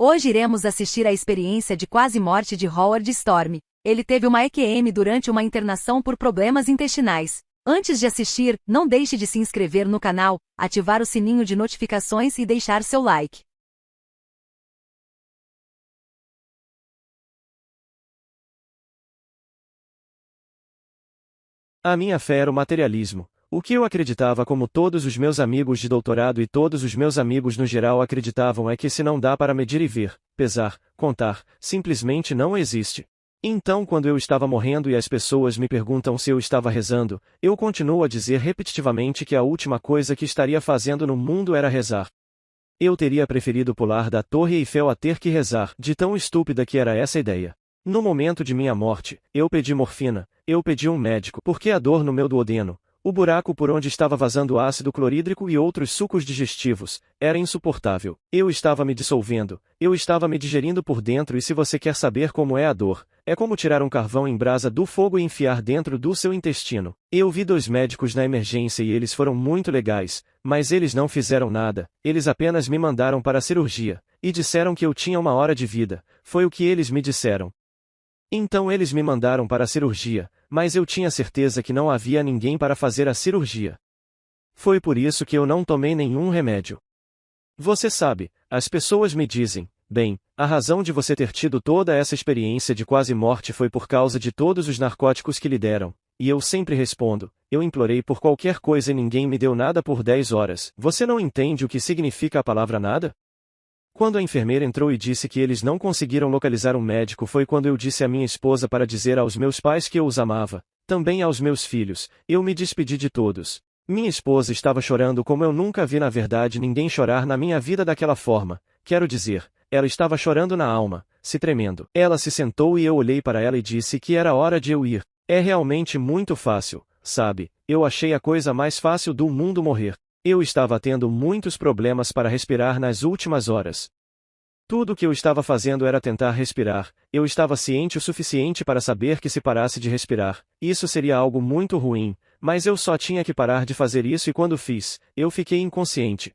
Hoje iremos assistir à experiência de quase morte de Howard Storm. Ele teve uma EQM durante uma internação por problemas intestinais. Antes de assistir, não deixe de se inscrever no canal, ativar o sininho de notificações e deixar seu like. A minha fé era o materialismo. O que eu acreditava, como todos os meus amigos de doutorado e todos os meus amigos no geral acreditavam, é que se não dá para medir e ver, pesar, contar, simplesmente não existe. Então, quando eu estava morrendo e as pessoas me perguntam se eu estava rezando, eu continuo a dizer repetitivamente que a última coisa que estaria fazendo no mundo era rezar. Eu teria preferido pular da Torre Eiffel a ter que rezar, de tão estúpida que era essa ideia. No momento de minha morte, eu pedi morfina, eu pedi um médico, porque a dor no meu duodeno, o buraco por onde estava vazando ácido clorídrico e outros sucos digestivos, era insuportável. Eu estava me dissolvendo, eu estava me digerindo por dentro, e se você quer saber como é a dor, é como tirar um carvão em brasa do fogo e enfiar dentro do seu intestino. Eu vi 2 médicos na emergência e eles foram muito legais, mas eles não fizeram nada, eles apenas me mandaram para a cirurgia, e disseram que eu tinha 1 hora de vida, foi o que eles me disseram. Então eles me mandaram para a cirurgia, mas eu tinha certeza que não havia ninguém para fazer a cirurgia. Foi por isso que eu não tomei nenhum remédio. Você sabe, as pessoas me dizem, bem, a razão de você ter tido toda essa experiência de quase morte foi por causa de todos os narcóticos que lhe deram, e eu sempre respondo, eu implorei por qualquer coisa e ninguém me deu nada por 10 horas. Você não entende o que significa a palavra nada? Quando a enfermeira entrou e disse que eles não conseguiram localizar um médico, foi quando eu disse à minha esposa para dizer aos meus pais que eu os amava, também aos meus filhos. Eu me despedi de todos. Minha esposa estava chorando como eu nunca vi, na verdade ninguém chorar na minha vida daquela forma, quero dizer, ela estava chorando na alma, se tremendo. Ela se sentou e eu olhei para ela e disse que era hora de eu ir. É realmente muito fácil, sabe, eu achei a coisa mais fácil do mundo morrer. Eu estava tendo muitos problemas para respirar nas últimas horas. Tudo o que eu estava fazendo era tentar respirar, eu estava ciente o suficiente para saber que se parasse de respirar, isso seria algo muito ruim, mas eu só tinha que parar de fazer isso e quando fiz, eu fiquei inconsciente.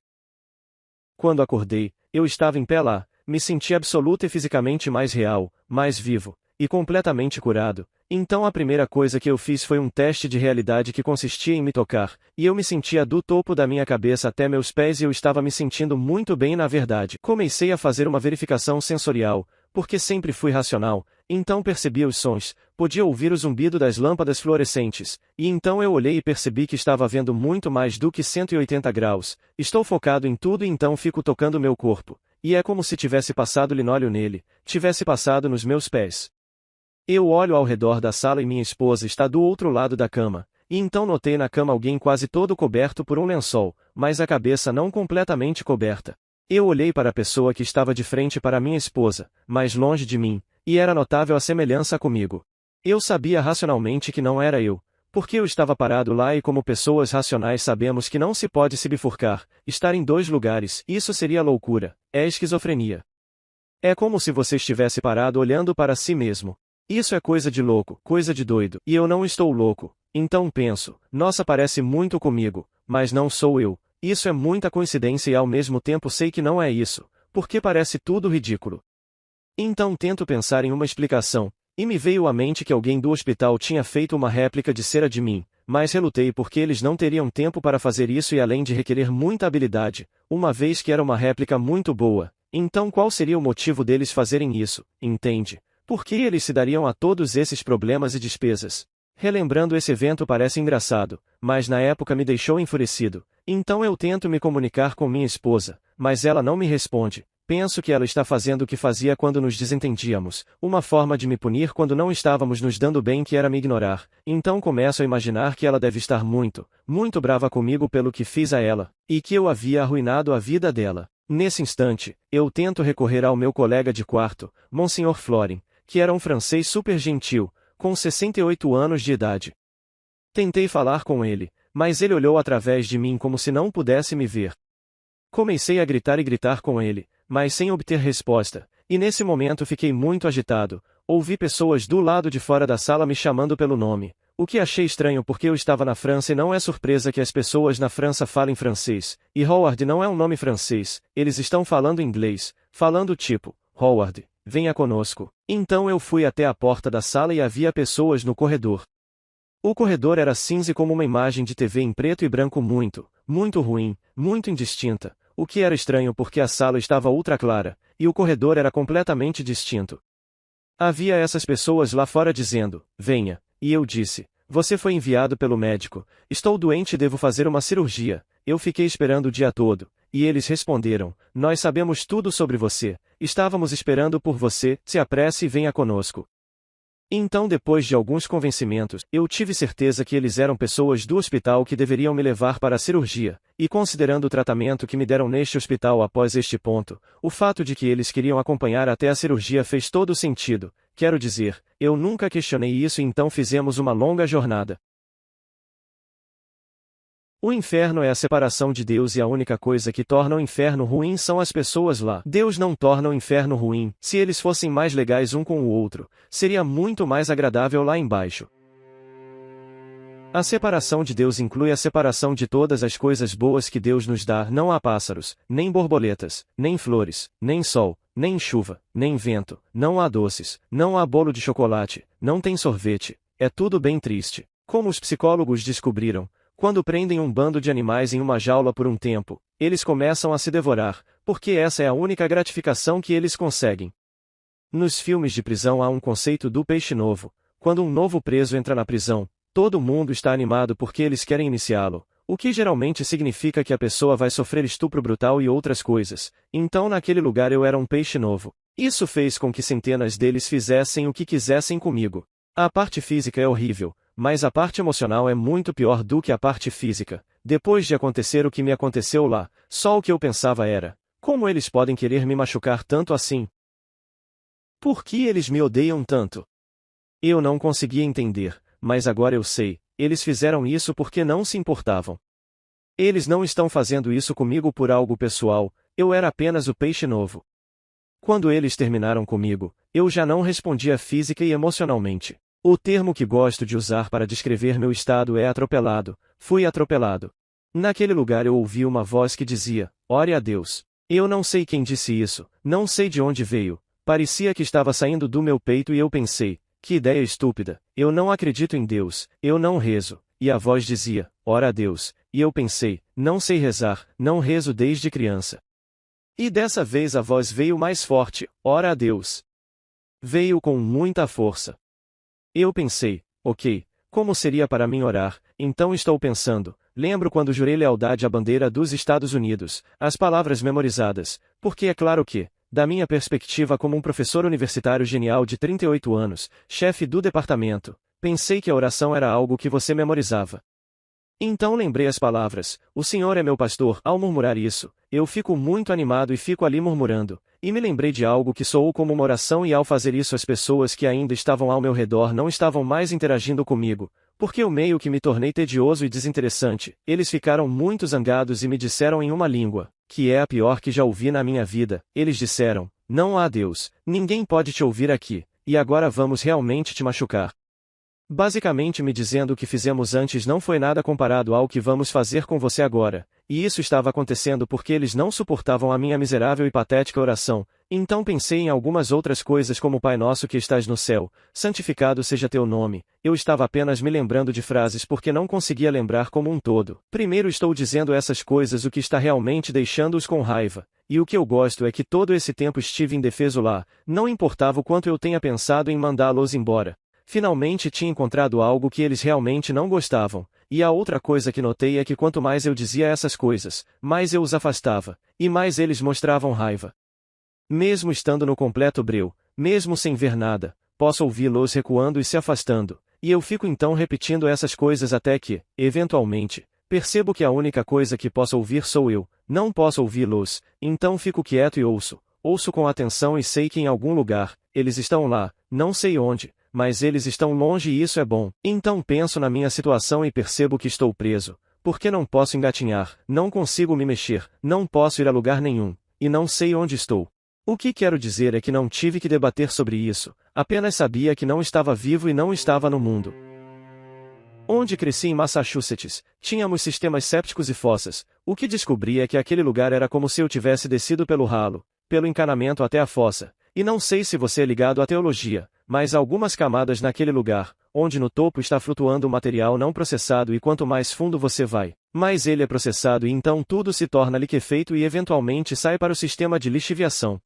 Quando acordei, eu estava em pé lá, me senti absoluta e fisicamente mais real, mais vivo, e completamente curado. Então a primeira coisa que eu fiz foi um teste de realidade que consistia em me tocar, e eu me sentia do topo da minha cabeça até meus pés e eu estava me sentindo muito bem, na verdade. Comecei a fazer uma verificação sensorial, porque sempre fui racional, então percebia os sons, podia ouvir o zumbido das lâmpadas fluorescentes, e então eu olhei e percebi que estava vendo muito mais do que 180 graus, estou focado em tudo e então fico tocando meu corpo, e é como se tivesse passado linóleo nele, tivesse passado nos meus pés. Eu olho ao redor da sala e minha esposa está do outro lado da cama, e então notei na cama alguém quase todo coberto por um lençol, mas a cabeça não completamente coberta. Eu olhei para a pessoa que estava de frente para minha esposa, mais longe de mim, e era notável a semelhança comigo. Eu sabia racionalmente que não era eu, porque eu estava parado lá e como pessoas racionais sabemos que não se pode se bifurcar, estar em 2 lugares, isso seria loucura, é esquizofrenia. É como se você estivesse parado olhando para si mesmo. Isso é coisa de louco, coisa de doido, e eu não estou louco, então penso, nossa, parece muito comigo, mas não sou eu, isso é muita coincidência e ao mesmo tempo sei que não é isso, porque parece tudo ridículo. Então tento pensar em uma explicação, e me veio à mente que alguém do hospital tinha feito uma réplica de cera de mim, mas relutei porque eles não teriam tempo para fazer isso e além de requerer muita habilidade, uma vez que era uma réplica muito boa, então qual seria o motivo deles fazerem isso, entende? Por que eles se dariam a todos esses problemas e despesas? Relembrando esse evento parece engraçado, mas na época me deixou enfurecido. Então eu tento me comunicar com minha esposa, mas ela não me responde. Penso que ela está fazendo o que fazia quando nos desentendíamos, uma forma de me punir quando não estávamos nos dando bem, que era me ignorar. Então começo a imaginar que ela deve estar muito, muito brava comigo pelo que fiz a ela, e que eu havia arruinado a vida dela. Nesse instante, eu tento recorrer ao meu colega de quarto, Monsieur Florin, que era um francês super gentil, com 68 anos de idade. Tentei falar com ele, mas ele olhou através de mim como se não pudesse me ver. Comecei a gritar e gritar com ele, mas sem obter resposta, e nesse momento fiquei muito agitado, ouvi pessoas do lado de fora da sala me chamando pelo nome, o que achei estranho porque eu estava na França e não é surpresa que as pessoas na França falem francês, e Howard não é um nome francês, eles estão falando inglês, falando tipo, Howard, venha conosco. Então eu fui até a porta da sala e havia pessoas no corredor. O corredor era cinza como uma imagem de TV em preto e branco muito ruim, muito indistinta, o que era estranho porque a sala estava ultra clara, e o corredor era completamente distinto. Havia essas pessoas lá fora dizendo, venha, e eu disse, você foi enviado pelo médico, estou doente e devo fazer uma cirurgia, eu fiquei esperando o dia todo, e eles responderam, nós sabemos tudo sobre você, estávamos esperando por você, se apresse e venha conosco. Então depois de alguns convencimentos, eu tive certeza que eles eram pessoas do hospital que deveriam me levar para a cirurgia, e considerando o tratamento que me deram neste hospital após este ponto, o fato de que eles queriam acompanhar até a cirurgia fez todo sentido, quero dizer, eu nunca questionei isso e então fizemos uma longa jornada. O inferno é a separação de Deus e a única coisa que torna o inferno ruim são as pessoas lá. Deus não torna o inferno ruim, se eles fossem mais legais um com o outro, seria muito mais agradável lá embaixo. A separação de Deus inclui a separação de todas as coisas boas que Deus nos dá. Não há pássaros, nem borboletas, nem flores, nem sol, nem chuva, nem vento, não há doces, não há bolo de chocolate, não tem sorvete, é tudo bem triste. Como os psicólogos descobriram, quando prendem um bando de animais em uma jaula por um tempo, eles começam a se devorar, porque essa é a única gratificação que eles conseguem. Nos filmes de prisão há um conceito do peixe novo. Quando um novo preso entra na prisão, todo mundo está animado porque eles querem iniciá-lo, o que geralmente significa que a pessoa vai sofrer estupro brutal e outras coisas. Então naquele lugar eu era um peixe novo. Isso fez com que centenas deles fizessem o que quisessem comigo. A parte física é horrível, mas a parte emocional é muito pior do que a parte física. Depois de acontecer o que me aconteceu lá, só o que eu pensava era, como eles podem querer me machucar tanto assim? Por que eles me odeiam tanto? Eu não conseguia entender, mas agora eu sei, eles fizeram isso porque não se importavam. Eles não estão fazendo isso comigo por algo pessoal, eu era apenas o peixe novo. Quando eles terminaram comigo, eu já não respondia física e emocionalmente. O termo que gosto de usar para descrever meu estado é atropelado. Fui atropelado. Naquele lugar eu ouvi uma voz que dizia, ore a Deus. Eu não sei quem disse isso, não sei de onde veio, parecia que estava saindo do meu peito e eu pensei, que ideia estúpida, eu não acredito em Deus, eu não rezo, e a voz dizia, ora a Deus, e eu pensei, não sei rezar, não rezo desde criança. E dessa vez a voz veio mais forte, ora a Deus. Veio com muita força. Eu pensei, ok, como seria para mim orar? Então estou pensando, lembro quando jurei lealdade à bandeira dos Estados Unidos, as palavras memorizadas, porque é claro que, da minha perspectiva como um professor universitário genial de 38 anos, chefe do departamento, pensei que a oração era algo que você memorizava. Então lembrei as palavras, o Senhor é meu pastor. Ao murmurar isso, eu fico muito animado e fico ali murmurando, e me lembrei de algo que soou como uma oração e ao fazer isso as pessoas que ainda estavam ao meu redor não estavam mais interagindo comigo, porque eu meio que me tornei tedioso e desinteressante. Eles ficaram muito zangados e me disseram em uma língua, que é a pior que já ouvi na minha vida, eles disseram, não há Deus, ninguém pode te ouvir aqui, e agora vamos realmente te machucar. Basicamente me dizendo o que fizemos antes não foi nada comparado ao que vamos fazer com você agora, e isso estava acontecendo porque eles não suportavam a minha miserável e patética oração. Então pensei em algumas outras coisas como Pai Nosso que estás no céu, santificado seja teu nome. Eu estava apenas me lembrando de frases porque não conseguia lembrar como um todo. Primeiro estou dizendo essas coisas o que está realmente deixando-os com raiva, e o que eu gosto é que todo esse tempo estive indefeso lá, não importava o quanto eu tenha pensado em mandá-los embora. Finalmente tinha encontrado algo que eles realmente não gostavam, e a outra coisa que notei é que quanto mais eu dizia essas coisas, mais eu os afastava, e mais eles mostravam raiva. Mesmo estando no completo breu, mesmo sem ver nada, posso ouvi-los recuando e se afastando, e eu fico então repetindo essas coisas até que, eventualmente, percebo que a única coisa que posso ouvir sou eu, não posso ouvi-los, então fico quieto e ouço com atenção e sei que em algum lugar, eles estão lá, não sei onde, mas eles estão longe e isso é bom. Então penso na minha situação e percebo que estou preso, porque não posso engatinhar, não consigo me mexer, não posso ir a lugar nenhum, e não sei onde estou. O que quero dizer é que não tive que debater sobre isso, apenas sabia que não estava vivo e não estava no mundo. Onde cresci em Massachusetts, tínhamos sistemas sépticos e fossas. O que descobri é que aquele lugar era como se eu tivesse descido pelo ralo, pelo encanamento até a fossa. E não sei se você é ligado à teologia, mas há algumas camadas naquele lugar, onde no topo está flutuando o material não processado e quanto mais fundo você vai, mais ele é processado e então tudo se torna liquefeito e eventualmente sai para o sistema de lixiviação.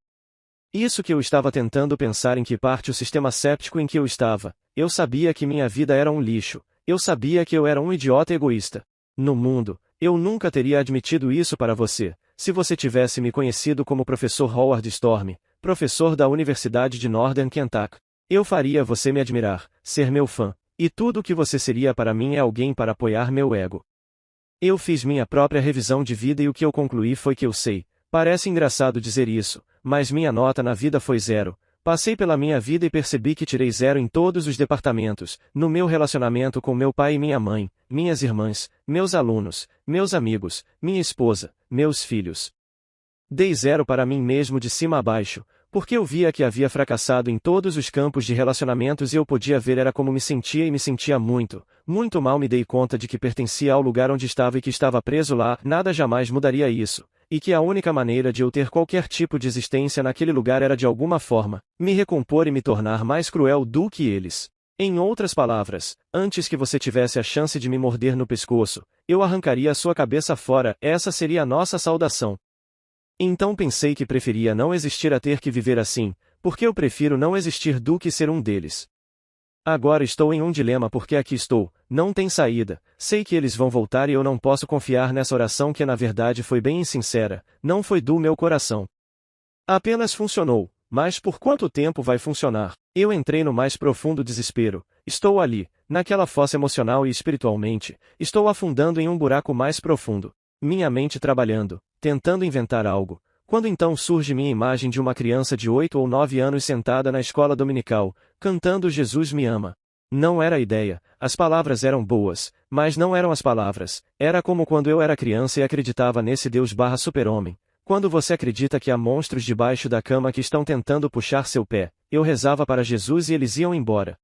Isso que eu estava tentando pensar em que parte o sistema séptico em que eu estava. Eu sabia que minha vida era um lixo. Eu sabia que eu era um idiota egoísta. No mundo, eu nunca teria admitido isso para você, se você tivesse me conhecido como professor Howard Storm, professor da Universidade de Northern Kentucky. Eu faria você me admirar, ser meu fã, e tudo o que você seria para mim é alguém para apoiar meu ego. Eu fiz minha própria revisão de vida e o que eu concluí foi que eu sei, parece engraçado dizer isso, mas minha nota na vida foi 0. Passei pela minha vida e percebi que tirei 0 em todos os departamentos, no meu relacionamento com meu pai e minha mãe, minhas irmãs, meus alunos, meus amigos, minha esposa, meus filhos. Dei 0 para mim mesmo de cima a baixo, porque eu via que havia fracassado em todos os campos de relacionamentos e eu podia ver era como me sentia e me sentia muito, muito mal. Me dei conta de que pertencia ao lugar onde estava e que estava preso lá, nada jamais mudaria isso. E que a única maneira de eu ter qualquer tipo de existência naquele lugar era de alguma forma, me recompor e me tornar mais cruel do que eles. Em outras palavras, antes que você tivesse a chance de me morder no pescoço, eu arrancaria a sua cabeça fora, essa seria a nossa saudação. Então pensei que preferia não existir a ter que viver assim, porque eu prefiro não existir do que ser um deles. Agora estou em um dilema porque aqui estou, não tem saída, sei que eles vão voltar e eu não posso confiar nessa oração que na verdade foi bem insincera, não foi do meu coração. Apenas funcionou, mas por quanto tempo vai funcionar? Eu entrei no mais profundo desespero, estou ali, naquela fossa emocional e espiritualmente, estou afundando em um buraco mais profundo. Minha mente trabalhando, tentando inventar algo. Quando então surge minha imagem de uma criança de 8 ou 9 anos sentada na escola dominical, cantando Jesus me ama. Não era a ideia, as palavras eram boas, mas não eram as palavras, era como quando eu era criança e acreditava nesse Deus/super-homem. Quando você acredita que há monstros debaixo da cama que estão tentando puxar seu pé, eu rezava para Jesus e eles iam embora.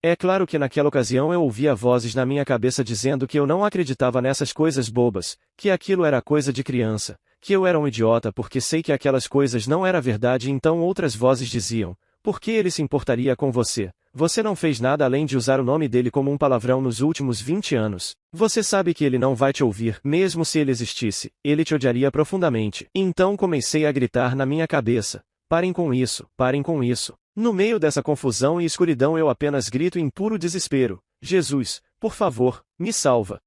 É claro que naquela ocasião eu ouvia vozes na minha cabeça dizendo que eu não acreditava nessas coisas bobas, que aquilo era coisa de criança, que eu era um idiota porque sei que aquelas coisas não eram verdade e então outras vozes diziam, por que ele se importaria com você? Você não fez nada além de usar o nome dele como um palavrão nos últimos 20 anos. Você sabe que ele não vai te ouvir, mesmo se ele existisse, ele te odiaria profundamente. Então comecei a gritar na minha cabeça, parem com isso, parem com isso. No meio dessa confusão e escuridão eu apenas grito em puro desespero, Jesus, por favor, me salva.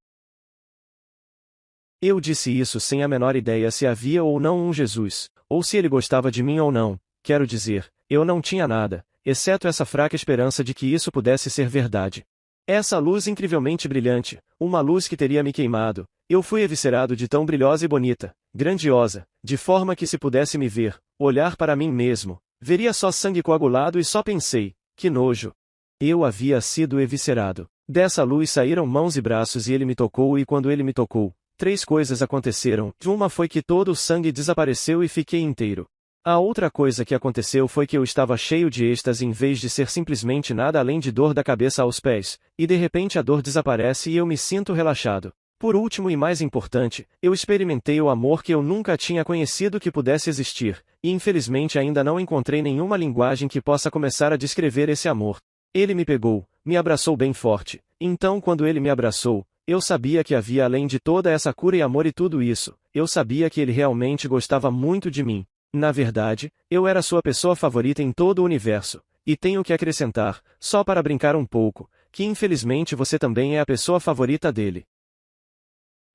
Eu disse isso sem a menor ideia se havia ou não um Jesus, ou se ele gostava de mim ou não, quero dizer, eu não tinha nada, exceto essa fraca esperança de que isso pudesse ser verdade. Essa luz incrivelmente brilhante, uma luz que teria me queimado, eu fui eviscerado de tão brilhosa e bonita, grandiosa, de forma que se pudesse me ver, olhar para mim mesmo, veria só sangue coagulado e só pensei, que nojo. Eu havia sido eviscerado. Dessa luz saíram mãos e braços e ele me tocou e quando ele me tocou, 3 coisas aconteceram. Uma foi que todo o sangue desapareceu e fiquei inteiro. A outra coisa que aconteceu foi que eu estava cheio de êxtase em vez de ser simplesmente nada além de dor da cabeça aos pés, e de repente a dor desaparece e eu me sinto relaxado. Por último e mais importante, eu experimentei o amor que eu nunca tinha conhecido que pudesse existir, e infelizmente ainda não encontrei nenhuma linguagem que possa começar a descrever esse amor. Ele me pegou, me abraçou bem forte, então quando ele me abraçou, eu sabia que havia além de toda essa cura e amor e tudo isso, eu sabia que ele realmente gostava muito de mim. Na verdade, eu era sua pessoa favorita em todo o universo, e tenho que acrescentar, só para brincar um pouco, que infelizmente você também é a pessoa favorita dele.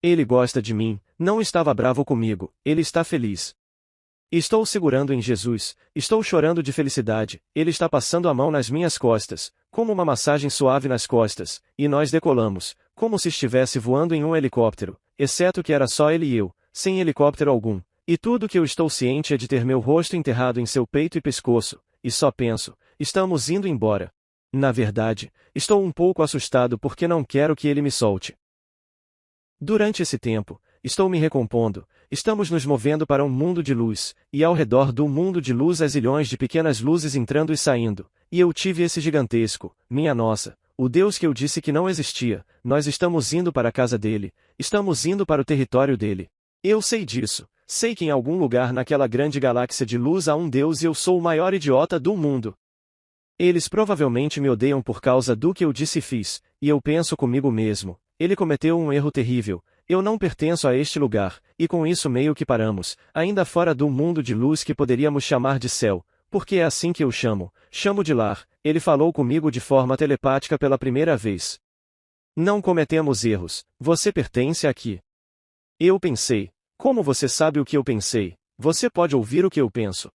Ele gosta de mim, não estava bravo comigo, ele está feliz. Estou segurando em Jesus, estou chorando de felicidade, ele está passando a mão nas minhas costas, como uma massagem suave nas costas, e nós decolamos, como se estivesse voando em um helicóptero, exceto que era só ele e eu, sem helicóptero algum. E tudo que eu estou ciente é de ter meu rosto enterrado em seu peito e pescoço, e só penso, estamos indo embora. Na verdade, estou um pouco assustado porque não quero que ele me solte. Durante esse tempo, estou me recompondo, estamos nos movendo para um mundo de luz, e ao redor do mundo de luz há zilhões de pequenas luzes entrando e saindo, e eu tive esse gigantesco, minha nossa, o Deus que eu disse que não existia, nós estamos indo para a casa dele, estamos indo para o território dele. Eu sei disso, sei que em algum lugar naquela grande galáxia de luz há um Deus e eu sou o maior idiota do mundo. Eles provavelmente me odeiam por causa do que eu disse e fiz, e eu penso comigo mesmo, ele cometeu um erro terrível, eu não pertenço a este lugar, e com isso meio que paramos, ainda fora do mundo de luz que poderíamos chamar de céu, porque é assim que eu chamo de lar, ele falou comigo de forma telepática pela primeira vez. Não cometemos erros, você pertence aqui. Eu pensei, como você sabe o que eu pensei? Você pode ouvir o que eu penso.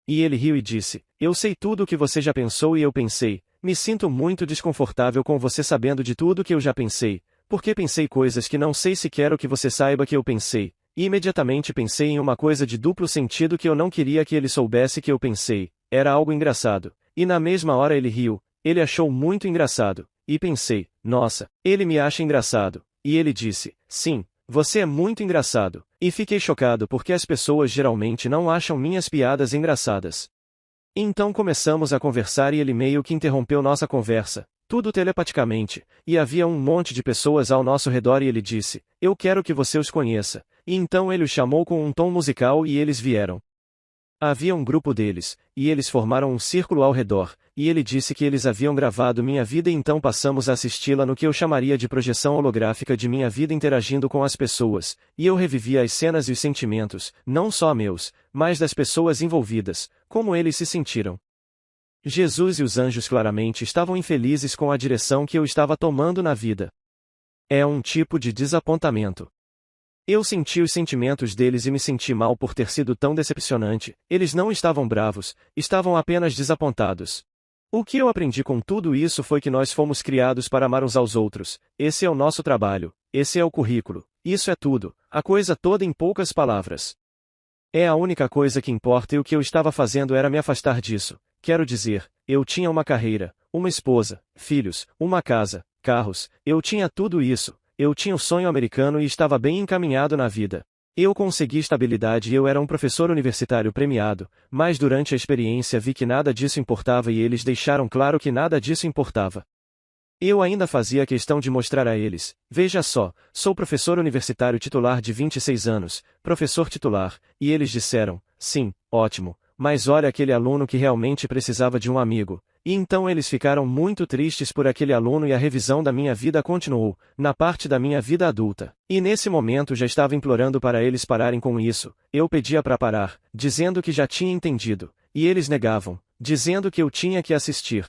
E ele riu e disse, eu sei tudo o que você já pensou e eu pensei, me sinto muito desconfortável com você sabendo de tudo que eu já pensei, porque pensei coisas que não sei se quero que você saiba que eu pensei, e imediatamente pensei em uma coisa de duplo sentido que eu não queria que ele soubesse que eu pensei, era algo engraçado, e na mesma hora ele riu, ele achou muito engraçado, e pensei, nossa, ele me acha engraçado, e ele disse, sim, você é muito engraçado, e fiquei chocado porque as pessoas geralmente não acham minhas piadas engraçadas. Então começamos a conversar e ele meio que interrompeu nossa conversa, tudo telepaticamente, e havia um monte de pessoas ao nosso redor e ele disse, eu quero que você os conheça, e então ele os chamou com um tom musical e eles vieram. Havia um grupo deles, e eles formaram um círculo ao redor, e ele disse que eles haviam gravado minha vida e então passamos a assisti-la no que eu chamaria de projeção holográfica de minha vida interagindo com as pessoas, e eu revivia as cenas e os sentimentos, não só meus, mas das pessoas envolvidas, como eles se sentiram. Jesus e os anjos claramente estavam infelizes com a direção que eu estava tomando na vida. É um tipo de desapontamento. Eu senti os sentimentos deles e me senti mal por ter sido tão decepcionante, eles não estavam bravos, estavam apenas desapontados. O que eu aprendi com tudo isso foi que nós fomos criados para amar uns aos outros, esse é o nosso trabalho, esse é o currículo, isso é tudo, a coisa toda em poucas palavras. É a única coisa que importa e o que eu estava fazendo era me afastar disso, quero dizer, eu tinha uma carreira, uma esposa, filhos, uma casa, carros, eu tinha tudo isso. Eu tinha o sonho americano e estava bem encaminhado na vida. Eu consegui estabilidade e eu era um professor universitário premiado, mas durante a experiência vi que nada disso importava e eles deixaram claro que nada disso importava. Eu ainda fazia questão de mostrar a eles, veja só, sou professor universitário titular de 26 anos, professor titular, e eles disseram, sim, ótimo, mas olha aquele aluno que realmente precisava de um amigo. E então eles ficaram muito tristes por aquele aluno e a revisão da minha vida continuou, na parte da minha vida adulta. E nesse momento já estava implorando para eles pararem com isso, eu pedia para parar, dizendo que já tinha entendido, e eles negavam, dizendo que eu tinha que assistir.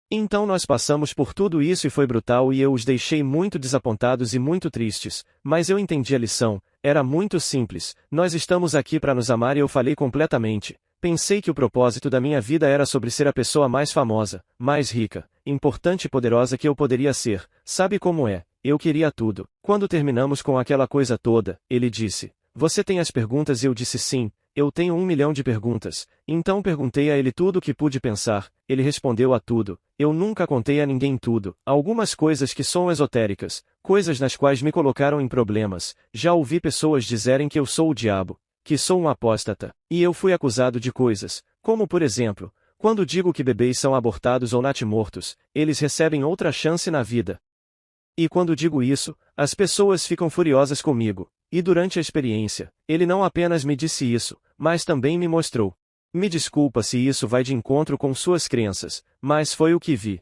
Então nós passamos por tudo isso e foi brutal e eu os deixei muito desapontados e muito tristes, mas eu entendi a lição, era muito simples, nós estamos aqui para nos amar e eu falei completamente. Pensei que o propósito da minha vida era sobre ser a pessoa mais famosa, mais rica, importante e poderosa que eu poderia ser, sabe como é, eu queria tudo. Quando terminamos com aquela coisa toda, ele disse, você tem as perguntas e eu disse sim, eu tenho 1 milhão de perguntas, então perguntei a ele tudo o que pude pensar, ele respondeu a tudo, eu nunca contei a ninguém tudo, algumas coisas que são esotéricas, coisas nas quais me colocaram em problemas, já ouvi pessoas dizerem que eu sou o diabo, que sou um apóstata, e eu fui acusado de coisas, como por exemplo, quando digo que bebês são abortados ou natimortos, eles recebem outra chance na vida. E quando digo isso, as pessoas ficam furiosas comigo, e durante a experiência, ele não apenas me disse isso, mas também me mostrou. Me desculpa se isso vai de encontro com suas crenças, mas foi o que vi.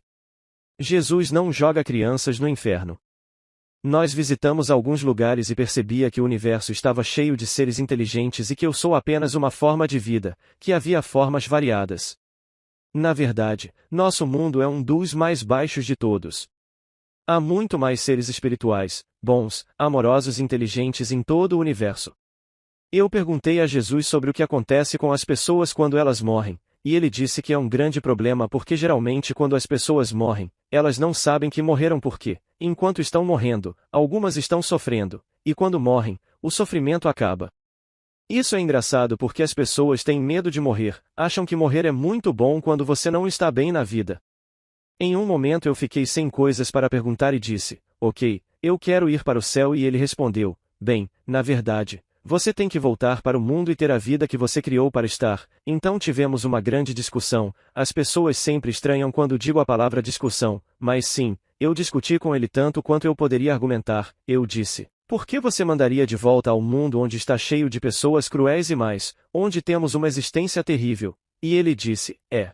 Jesus não joga crianças no inferno. Nós visitamos alguns lugares e percebia que o universo estava cheio de seres inteligentes e que eu sou apenas uma forma de vida, que havia formas variadas. Na verdade, nosso mundo é um dos mais baixos de todos. Há muito mais seres espirituais, bons, amorosos e inteligentes em todo o universo. Eu perguntei a Jesus sobre o que acontece com as pessoas quando elas morrem, e ele disse que é um grande problema porque geralmente quando as pessoas morrem, elas não sabem que morreram porque, enquanto estão morrendo, algumas estão sofrendo, e quando morrem, o sofrimento acaba. Isso é engraçado porque as pessoas têm medo de morrer, acham que morrer é muito bom quando você não está bem na vida. Em um momento eu fiquei sem coisas para perguntar e disse, ok, eu quero ir para o céu e ele respondeu, bem, na verdade, Você tem que voltar para o mundo e ter a vida que você criou para estar. Então tivemos uma grande discussão. As pessoas sempre estranham quando digo a palavra discussão, mas sim, eu discuti com ele tanto quanto eu poderia argumentar. Eu disse: por que você mandaria de volta ao mundo onde está cheio de pessoas cruéis e mais, onde temos uma existência terrível? E ele disse: é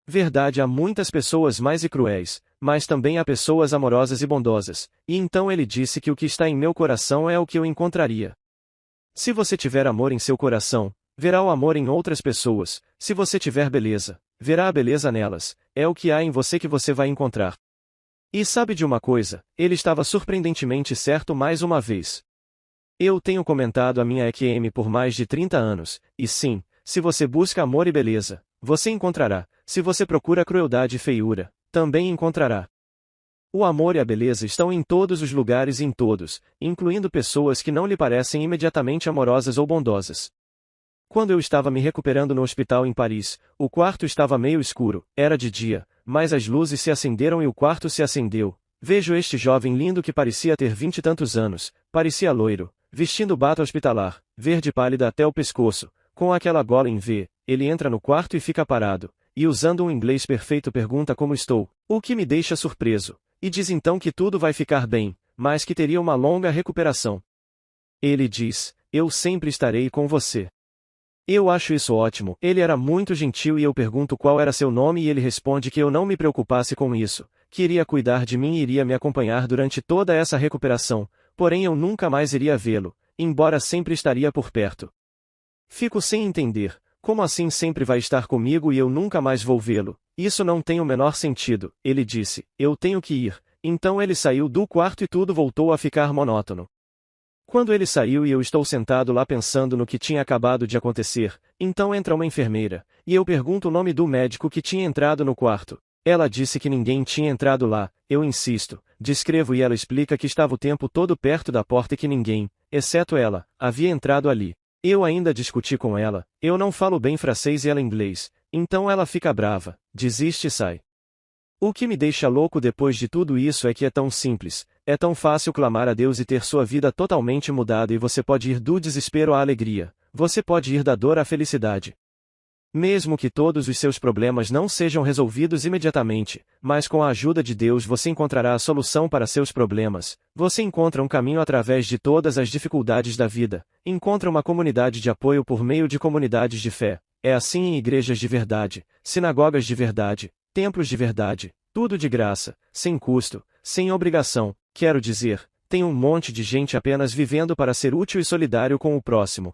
verdade, há muitas pessoas mais e cruéis, mas também há pessoas amorosas e bondosas. E então ele disse que o que está em meu coração é o que eu encontraria. Se você tiver amor em seu coração, verá o amor em outras pessoas. Se você tiver beleza, verá a beleza nelas. É o que há em você que você vai encontrar. E sabe de uma coisa? Ele estava surpreendentemente certo mais uma vez. Eu tenho comentado a minha EQM por mais de 30 anos, e sim, se você busca amor e beleza, você encontrará. Se você procura crueldade e feiura, também encontrará. O amor e a beleza estão em todos os lugares e em todos, incluindo pessoas que não lhe parecem imediatamente amorosas ou bondosas. Quando eu estava me recuperando no hospital em Paris, o quarto estava meio escuro, era de dia, mas as luzes se acenderam e o quarto se acendeu. Vejo este jovem lindo que parecia ter 20 e tantos anos, parecia loiro, vestindo bata hospitalar, verde pálida até o pescoço, com aquela gola em V. Ele entra no quarto e fica parado, e usando um inglês perfeito pergunta como estou, o que me deixa surpreso, e diz então que tudo vai ficar bem, mas que teria uma longa recuperação. Ele diz: eu sempre estarei com você. Eu acho isso ótimo. Ele era muito gentil e eu pergunto qual era seu nome e ele responde que eu não me preocupasse com isso, que iria cuidar de mim e iria me acompanhar durante toda essa recuperação, porém eu nunca mais iria vê-lo, embora sempre estaria por perto. Fico sem entender. Como assim sempre vai estar comigo e eu nunca mais vou vê-lo? Isso não tem o menor sentido. Ele disse: eu tenho que ir. Então ele saiu do quarto e tudo voltou a ficar monótono. Quando ele saiu e eu estou sentado lá pensando no que tinha acabado de acontecer, então entra uma enfermeira, e eu pergunto o nome do médico que tinha entrado no quarto. Ela disse que ninguém tinha entrado lá. Eu insisto, descrevo e ela explica que estava o tempo todo perto da porta e que ninguém, exceto ela, havia entrado ali. Eu ainda discuti com ela, eu não falo bem francês e ela inglês, então ela fica brava, desiste e sai. O que me deixa louco depois de tudo isso é que é tão simples, é tão fácil clamar a Deus e ter sua vida totalmente mudada e você pode ir do desespero à alegria, você pode ir da dor à felicidade. Mesmo que todos os seus problemas não sejam resolvidos imediatamente, mas com a ajuda de Deus você encontrará a solução para seus problemas, você encontra um caminho através de todas as dificuldades da vida, encontra uma comunidade de apoio por meio de comunidades de fé. É assim em igrejas de verdade, sinagogas de verdade, templos de verdade, tudo de graça, sem custo, sem obrigação, quero dizer, tem um monte de gente apenas vivendo para ser útil e solidário com o próximo.